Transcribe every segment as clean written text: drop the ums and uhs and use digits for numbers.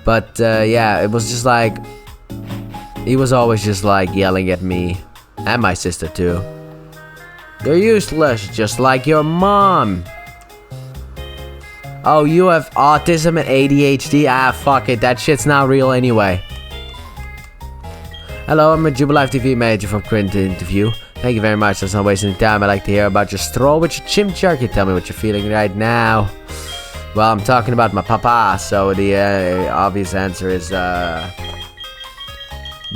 But yeah, it was just like, he was always just like yelling at me and my sister too. You're useless, just like your mom. Oh, you have autism and ADHD? Ah, fuck it, that shit's not real anyway. Hello, I'm a Jubilife TV manager from Current Interview. Thank you very much, that's not wasting time. I'd like to hear about your stroll with your chimp jerky. Tell me what you're feeling right now. Well, I'm talking about my papa, so the obvious answer is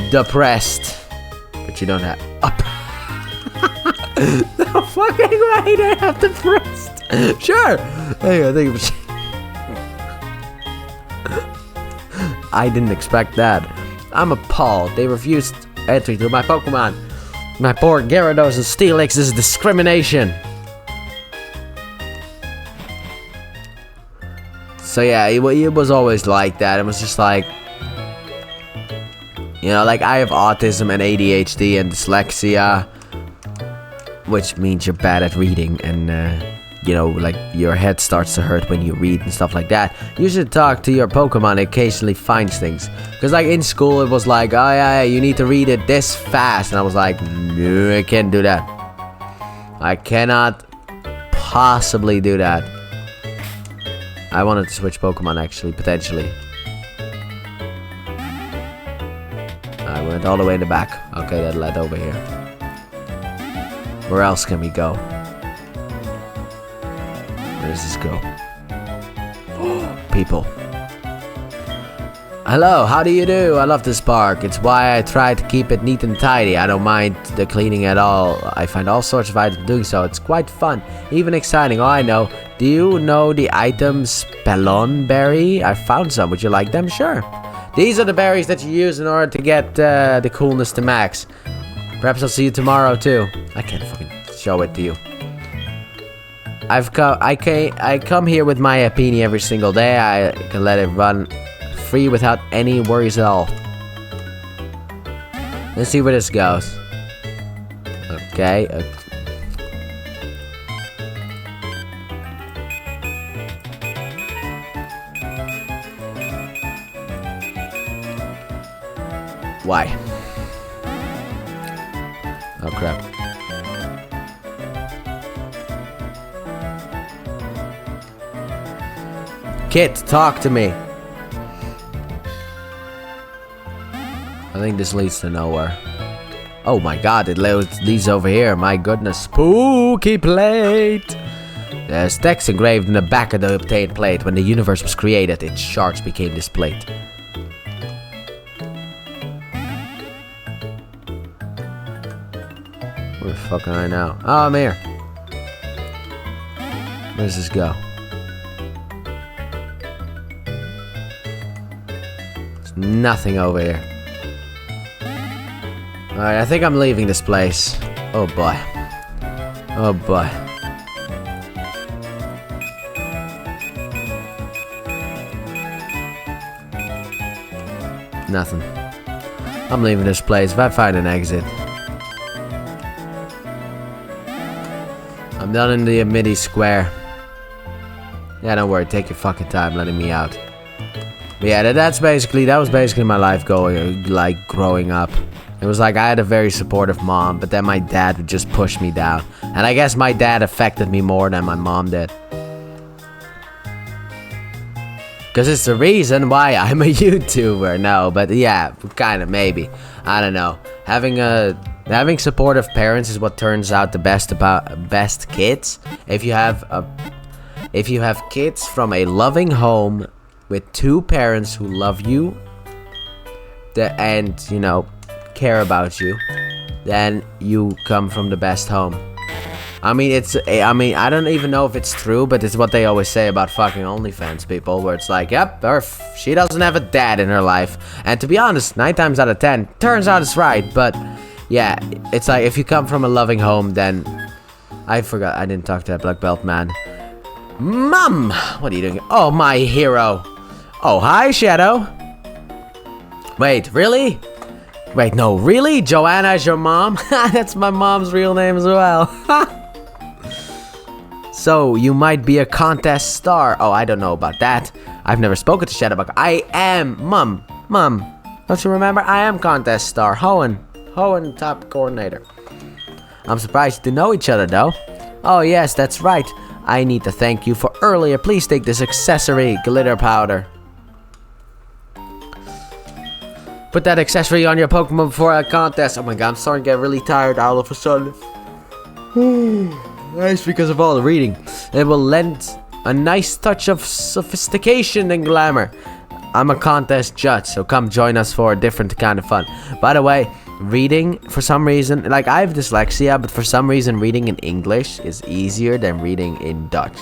depressed. But you don't have... No fucking way, I have depressed. Sure. Hey, I think I didn't expect that. I'm appalled. They refused entry to my Pokemon. My poor Gyarados and Steelix. This is discrimination. So yeah, it was always like that. It was just like, you know, like I have autism and ADHD and dyslexia, which means you're bad at reading and, you know, like your head starts to hurt when you read and stuff like that. You should talk to your Pokemon. It occasionally finds things. Because like in school it was like, oh yeah, you need to read it this fast. And I was like, no, I can't do that. I cannot possibly do that. I wanted to switch Pokemon actually, potentially. I went all the way in the back. Okay, that led over here. Where else can we go? Where does this go? People. Hello, how do you do? I love this park. It's why I try to keep it neat and tidy. I don't mind the cleaning at all. I find all sorts of items doing so. It's quite fun, even exciting. Oh, I know. Do you know the item Spelon Berry? I found some. Would you like them? Sure. These are the berries that you use in order to get the coolness to max. Perhaps I'll see you tomorrow too. I can't fucking show it to you. I come here with my Apini every single day. I can let it run free without any worries at all. Let's see where this goes. Okay. Why? Oh crap. Kit, talk to me. I think this leads to nowhere. Oh my god, it leads over here. My goodness. Spooky plate. There's text engraved in the back of the obtained plate. When the universe was created, its shards became this plate. Where the fuck am I now? Oh, I'm here. Where does this go? There's nothing over here. Alright, I think I'm leaving this place. Oh boy. Oh boy. Nothing. I'm leaving this place. If I find an exit. I'm done in the midi square. Yeah, don't worry. Take your fucking time letting me out. But yeah, that was basically my life growing up. It was like I had a very supportive mom, but then my dad would just push me down. And I guess my dad affected me more than my mom did. Because it's the reason why I'm a YouTuber. No, but yeah, kind of, maybe. I don't know. Having supportive parents is what turns out the best kids. If you have kids from a loving home with two parents who love you and, you know, care about you, then you come from the best home. I mean, I don't even know if it's true, but it's what they always say about fucking OnlyFans people, where it's like, yep, she doesn't have a dad in her life. And to be honest, 9 times out of 10, turns out it's right. But yeah, it's like if you come from a loving home, then I forgot, I didn't talk to that black belt man. Mom, what are you doing? Oh, my hero. Oh, hi, Shadow. Wait, really? Wait, no, really? Joanna is your mom? That's my mom's real name as well. So, you might be a contest star. Oh, I don't know about that. I've never spoken to Shadowbug. I am, Mum, don't you remember? I am contest star, Hoenn, top coordinator. I'm surprised to know each other, though. Oh, yes, that's right. I need to thank you for earlier. Please take this accessory, glitter powder. Put that accessory on your Pokemon before a contest. Oh my god, I'm starting to get really tired all of a sudden. That's because of all the reading. It will lend a nice touch of sophistication and glamour. I'm a contest judge, so come join us for a different kind of fun. By the way, reading, for some reason, like I have dyslexia, but for some reason reading in English is easier than reading in Dutch.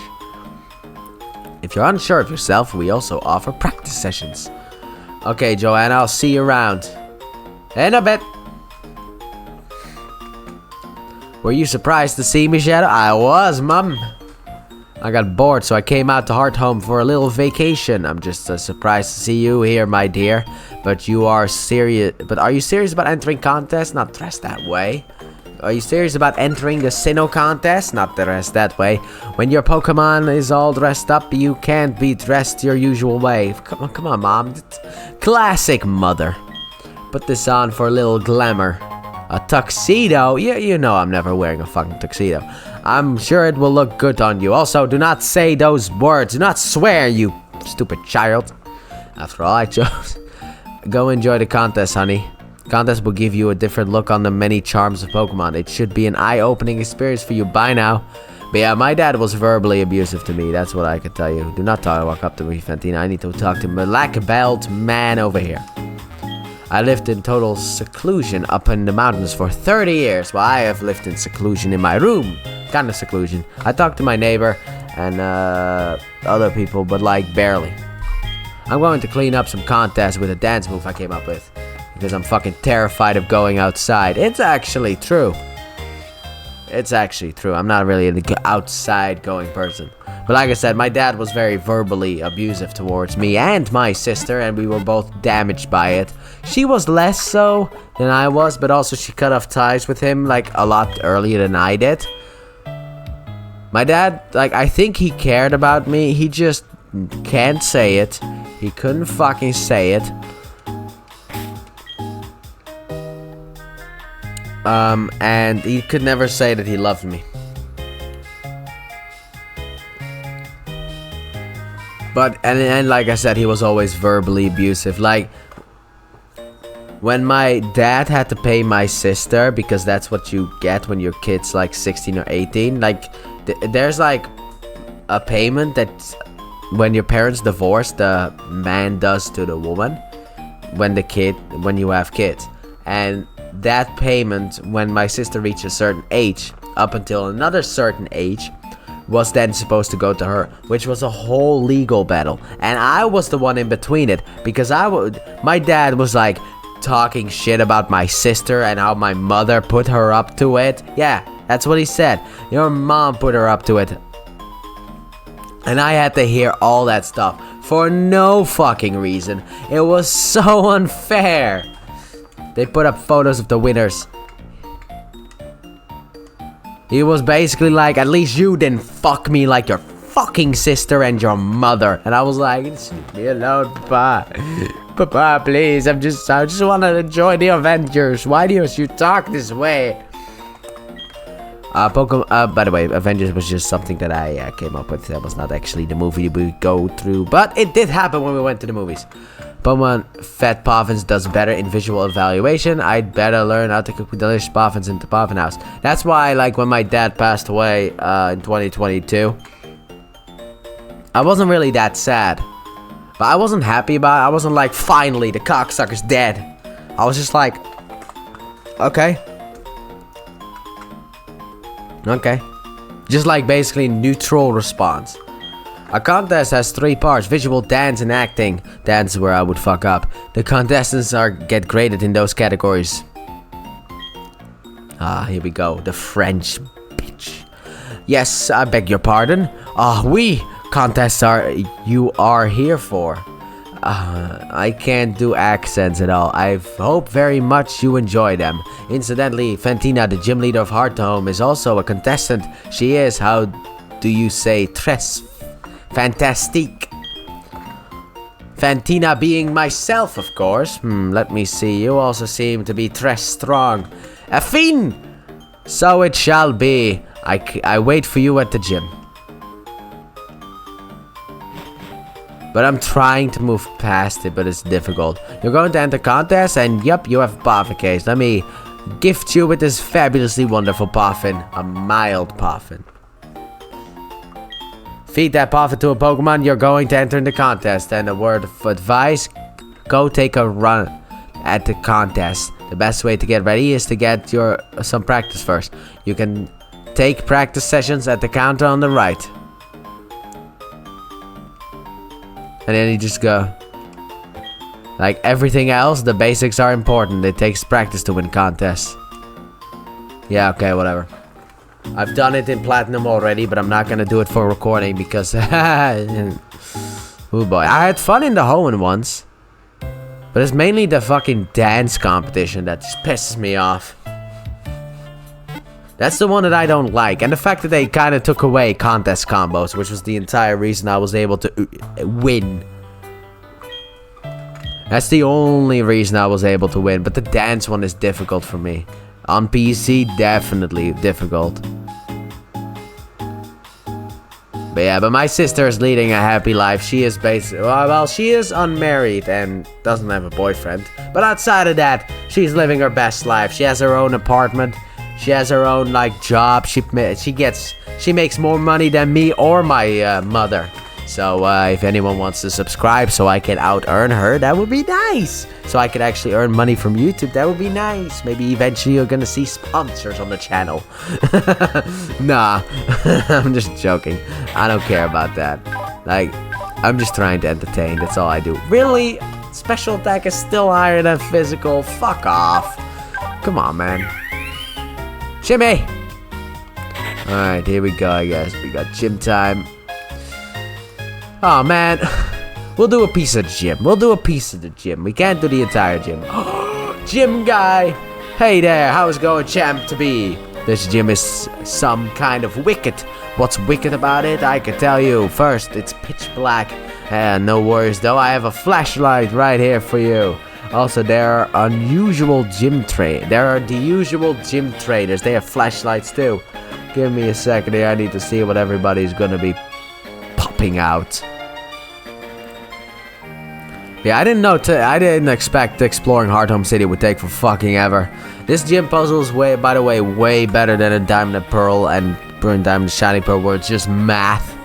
If you're unsure of yourself, we also offer practice sessions. Okay, Joanna, I'll see you around. In a bit. Were you surprised to see me, Shadow? I was, Mum. I got bored, so I came out to Hearthome for a little vacation. I'm just surprised to see you here, my dear. But you are serious. But are you serious about entering contests? Not dressed that way. Are you serious about entering the Sinnoh contest? Not dressed that way. When your Pokemon is all dressed up, you can't be dressed your usual way. Come on, Mom. Classic mother. Put this on for a little glamour. A tuxedo? You know I'm never wearing a fucking tuxedo. I'm sure it will look good on you. Also, do not say those words. Do not swear, you stupid child. After all, I chose. Go enjoy the contest, honey. Contest will give you a different look on the many charms of Pokemon. It should be an eye-opening experience for you by now. But yeah, my dad was verbally abusive to me. That's what I can tell you. Do not walk up to me, Fantina. I need to talk to my black belt man over here. I lived in total seclusion up in the mountains for 30 years. Well, I have lived in seclusion in my room. Kind of seclusion. I talked to my neighbor and other people, but like barely. I'm going to clean up some contests with a dance move I came up with. Because I'm fucking terrified of going outside. It's actually true. I'm not really an outside going person. But like I said, my dad was very verbally abusive towards me and my sister, and we were both damaged by it. She was less so than I was, but also she cut off ties with him like a lot earlier than I did. My dad, like, I think he cared about me. He just can't say it. He couldn't fucking say it. And he could never say that he loved me. But, and like I said, he was always verbally abusive. Like, when my dad had to pay my sister, because that's what you get when your kid's like 16 or 18, like, there's like a payment that when your parents divorce, the man does to the woman when you have kids. And that payment, when my sister reached a certain age, up until another certain age, was then supposed to go to her, which was a whole legal battle. And I was the one in between it, because my dad was like talking shit about my sister and how my mother put her up to it. Yeah, that's what he said. Your mom put her up to it. And I had to hear all that stuff for no fucking reason. It was so unfair. They put up photos of the winners. He was basically like, at least you didn't fuck me like your fucking sister and your mother. And I was like, leave me alone, Papa. Papa, please. I just want to enjoy the Avengers. Why do you talk this way? Pokemon, by the way, Avengers was just something that I came up with. That was not actually the movie we go through, but it did happen when we went to the movies. Pokemon Fat Poffins does better in visual evaluation. I'd better learn how to cook delicious Poffins in the Poffin house. That's why, like, when my dad passed away in 2022, I wasn't really that sad. But I wasn't happy about it. I wasn't like, finally, the cocksucker's dead. I was just like, okay. Okay. Just like basically neutral response. A contest has 3 parts: visual, dance, and acting. Dance is where I would fuck up. The contestants get graded in those categories. Ah, here we go. The French bitch. Yes, I beg your pardon. We contests you are here for. I can't do accents at all. I hope very much you enjoy them. Incidentally, Fantina, the gym leader of Hearthome, is also a contestant. She is, how do you say tres fantastique? Fantina being myself, of course. Let me see. You also seem to be tres strong. Affine! So it shall be. I wait for you at the gym. But I'm trying to move past it, but it's difficult. You're going to enter contest, and yup, you have Puffin case. Let me gift you with this fabulously wonderful Puffin. A mild Puffin. Feed that Puffin to a Pokemon, you're going to enter in the contest. And a word of advice, go take a run at the contest. The best way to get ready is to get some practice first. You can take practice sessions at the counter on the right. And then you just go. Like everything else, the basics are important. It takes practice to win contests. Yeah, okay, whatever. I've done it in Platinum already, but I'm not gonna do it for recording because... oh boy. I had fun in the Hoenn once. But it's mainly the fucking dance competition that just pisses me off. That's the one that I don't like. And the fact that they kind of took away contest combos, which was the entire reason I was able to win. That's the only reason I was able to win. But the dance one is difficult for me. On PC, definitely difficult. But yeah, but my sister is leading a happy life. She is basically, well, she is unmarried and doesn't have a boyfriend. But outside of that, she's living her best life. She has her own apartment. She has her own like job. She makes more money than me or my mother. So if anyone wants to subscribe so I can out earn her, that would be nice. So I could actually earn money from YouTube, that would be nice. Maybe eventually you're gonna see sponsors on the channel. Nah, I'm just joking. I don't care about that. Like, I'm just trying to entertain, that's all I do. Really? Special attack is still higher than physical? Fuck off. Come on, man. Shimmy! Alright, here we go, I guess. We got gym time. Oh man, we'll do a piece of the gym. We'll do a piece of the gym. We can't do the entire gym. Gym guy! Hey there, how's it going, champ to be? This gym is some kind of wicked. What's wicked about it? I can tell you. First, it's pitch black. No worries though, I have a flashlight right here for you. Also, there are the usual gym trainers. They have flashlights too. Give me a second here. I need to see what everybody's gonna be popping out. Yeah, I didn't expect exploring Hearthome City would take for fucking ever. This gym puzzle is by the way, way better than a Diamond and Pearl and Diamond and Shiny Pearl, where it's just math.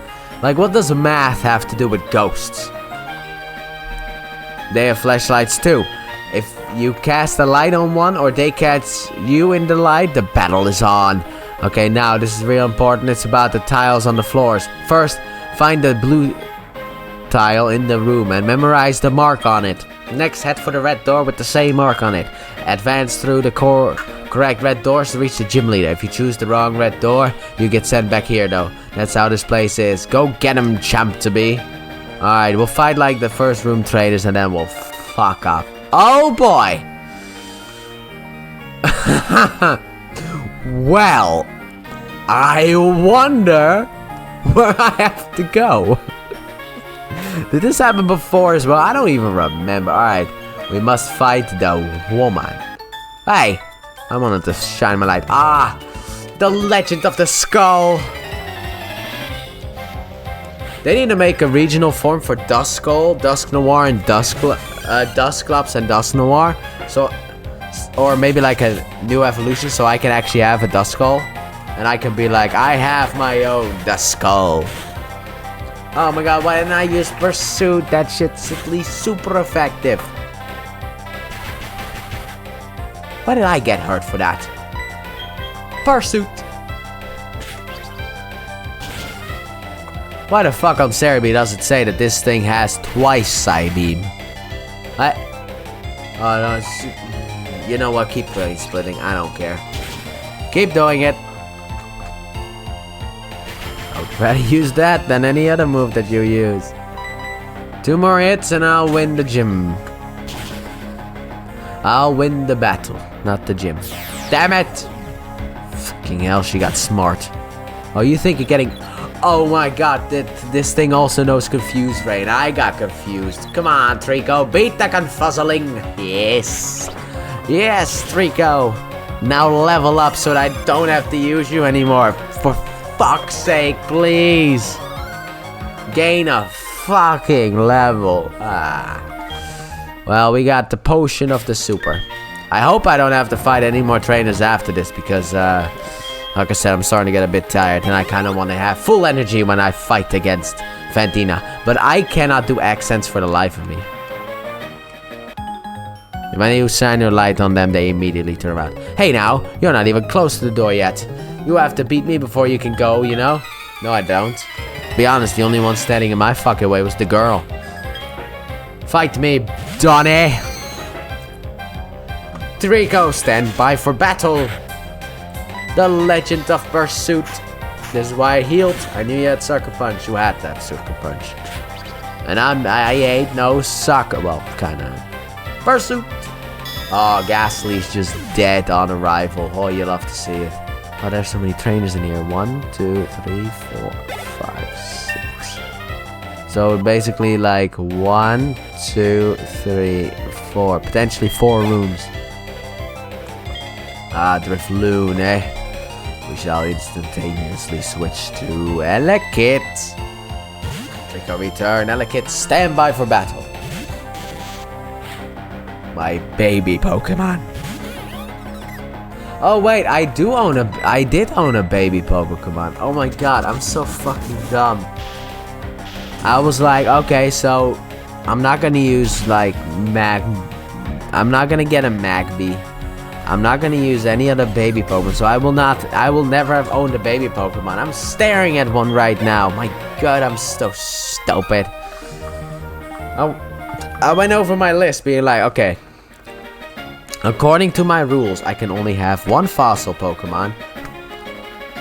Like, what does math have to do with ghosts? They have flashlights too. If you cast a light on one or they catch you in the light, the battle is on. Okay, now this is real important. It's about the tiles on the floors. First, find the blue tile in the room and memorize the mark on it. Next, head for the red door with the same mark on it. Advance through the correct red doors to reach the gym leader. If you choose the wrong red door, you get sent back here though. That's how this place is. Go get him, champ to be. Alright, we'll fight like the first room traders and then we'll fuck up. Oh boy! Well, I wonder where I have to go. Did this happen before as well? I don't even remember. Alright, we must fight the woman. Hey, I wanted to shine my light. Ah, the Legend of the Skull. They need to make a regional form for Duskull, Dusk Noir, and Dusclops and Dusk Noir. So, or maybe like a new evolution, so I can actually have a Duskull, and I can be like, I have my own Duskull. Oh my god, why didn't I use Pursuit? That shit's at least super effective. Why did I get hurt for that? Pursuit. Why the fuck on Cerebi does it say that this thing has twice Psybeam? Oh no, you know what, keep splitting, I don't care. Keep doing it. I'd rather use that than any other move that you use. 2 more hits and I'll win the gym. I'll win the battle, not the gym. Damn it! Fucking hell, she got smart. Oh, you think you're getting... Oh my god, this thing also knows Confused Rain. I got confused. Come on, Trico, beat the confuzzling. Yes. Yes, Trico. Now level up so that I don't have to use you anymore. For fuck's sake, please. Gain a fucking level. Well, we got the potion of the super. I hope I don't have to fight any more trainers after this because, like I said, I'm starting to get a bit tired and I kind of want to have full energy when I fight against Fantina. But I cannot do accents for the life of me. When you shine your light on them, they immediately turn around. Hey now, you're not even close to the door yet. You have to beat me before you can go, you know? No, I don't. To be honest, the only one standing in my fucking way was the girl. Fight me, Donnie! Trico, stand by for battle! The Legend of Pursuit. This is why I healed. I knew you had Sucker Punch. You had that Sucker Punch. And I ain't no sucker. Well, kinda. Pursuit! Oh, Ghastly's just dead on arrival. Oh, you love to see it. Oh, there's so many trainers in here. 1, 2, 3, 4, 5, 6. So basically like 1, 2, 3, 4. Potentially 4 rooms. Ah, Drifloon, eh? We shall instantaneously switch to Elekit. Trico return. Elekit, stand by for battle. My baby Pokemon. Oh wait, I did own a baby Pokemon. Oh my god, I'm so fucking dumb. I was like, okay, so I'm not gonna use like I'm not gonna get a Magby. I'm not gonna use any other baby Pokemon, so I will never have owned a baby Pokemon. I'm staring at one right now. My god, I'm so stupid. I went over my list being like, okay. According to my rules, I can only have 1 fossil Pokemon.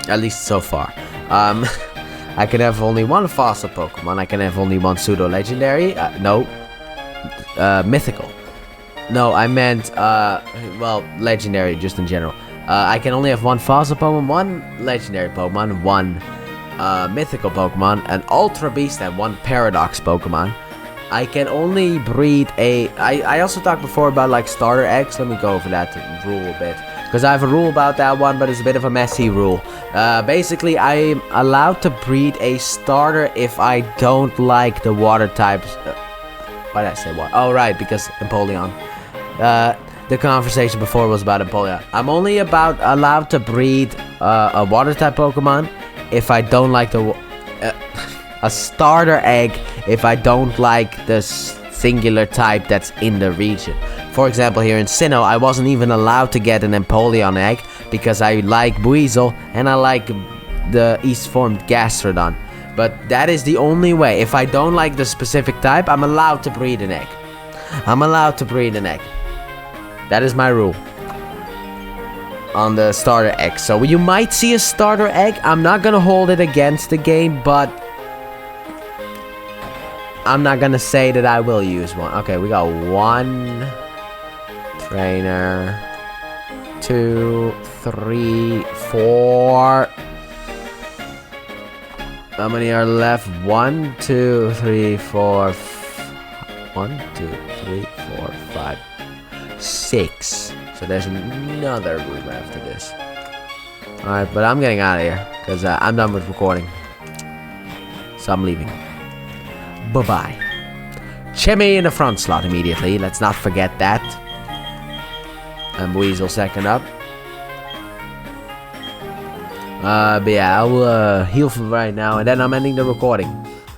At least so far. I can have only 1 fossil Pokemon. I can have only 1 pseudo-legendary. No. Mythical. No, I meant, well, legendary, just in general. I can only have 1 fossil Pokemon, 1 legendary Pokemon, 1 mythical Pokemon, an Ultra Beast, and 1 Paradox Pokemon. I can only breed I also talked before about, like, starter eggs. Let me go over that rule a bit. Because I have a rule about that one, but it's a bit of a messy rule. Basically, I'm allowed to breed a starter if I don't like the water types. Why did I say what? Oh, right, because Empoleon. The conversation before was about Empoleon. I'm only allowed to breed a water type Pokemon if I don't like a starter egg if I don't like the singular type that's in the region. For example, here in Sinnoh, I wasn't even allowed to get an Empoleon egg because I like Buizel and I like the East formed Gastrodon. But that is the only way. If I don't like the specific type, I'm allowed to breed an egg. I'm allowed to breed an egg. That is my rule on the starter egg. So you might see a starter egg. I'm not gonna hold it against the game, but I'm not gonna say that I will use one. Okay, we got 1 trainer, 2, 3, 4. How many are left? 1, 2, 3, 4. 1, 2, 3, 4, 5, 6. So there's another room after this. Alright, but I'm getting out of here because I'm done with recording. So I'm leaving. Bye-bye. Chimmy in the front slot immediately. Let's not forget that. And Weasel second up. But yeah, I will heal for right now, and then I'm ending the recording.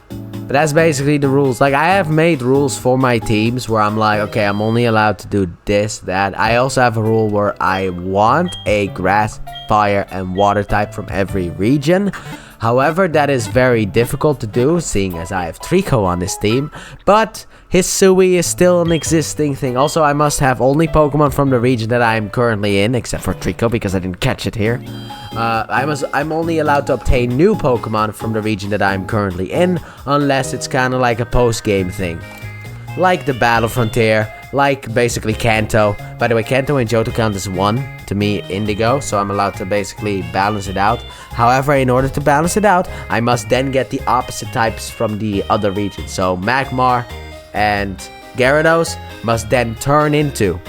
But that's basically the rules. Like, I have made rules for my teams where I'm like, okay, I'm only allowed to do this, that. I also have a rule where I want a grass, fire, and water type from every region. However, that is very difficult to do, seeing as I have Trico on this team. But Hisui is still an existing thing. Also, I must have only Pokemon from the region that I am currently in, except for Trico, because I didn't catch it here. I'm only allowed to obtain new Pokemon from the region that I'm currently in, unless it's kind of like a post-game thing. Like the Battle Frontier, like basically Kanto. By the way, Kanto and Johto count as 1 to me Indigo, so I'm allowed to basically balance it out. However, in order to balance it out, I must then get the opposite types from the other regions. So Magmar and Gyarados must then turn into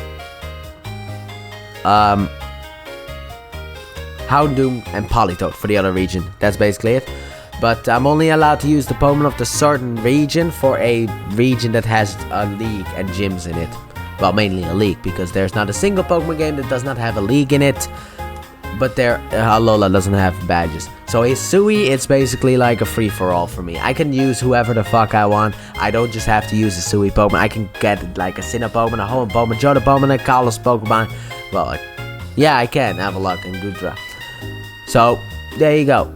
Houndoom and Politoed for the other region. That's basically it. But I'm only allowed to use the Pokemon of the certain region for a region that has a league and gyms in it. Well, mainly a league, because there's not a single Pokemon game that does not have a league in it. But Alola doesn't have badges. So Hisui, it's basically like a free-for-all for me. I can use whoever the fuck I want. I don't just have to use a Hisui Pokemon. I can get like a Sinnoh Pokemon, a Hoenn Pokemon, Johto Pokemon, a Kalos Pokemon. Well, yeah, I can have a luck and Goodra. So, there you go.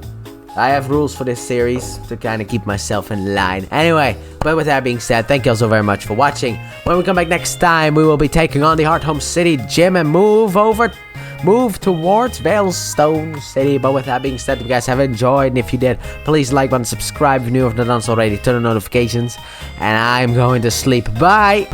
I have rules for this series to kind of keep myself in line. Anyway, but with that being said, thank you all so very much for watching. When we come back next time, we will be taking on the Hearthome City Gym and move towards Veilstone City. But with that being said, if you guys have enjoyed, and if you did, please like button, subscribe if you're new, if not done so already, turn on notifications, and I'm going to sleep. Bye!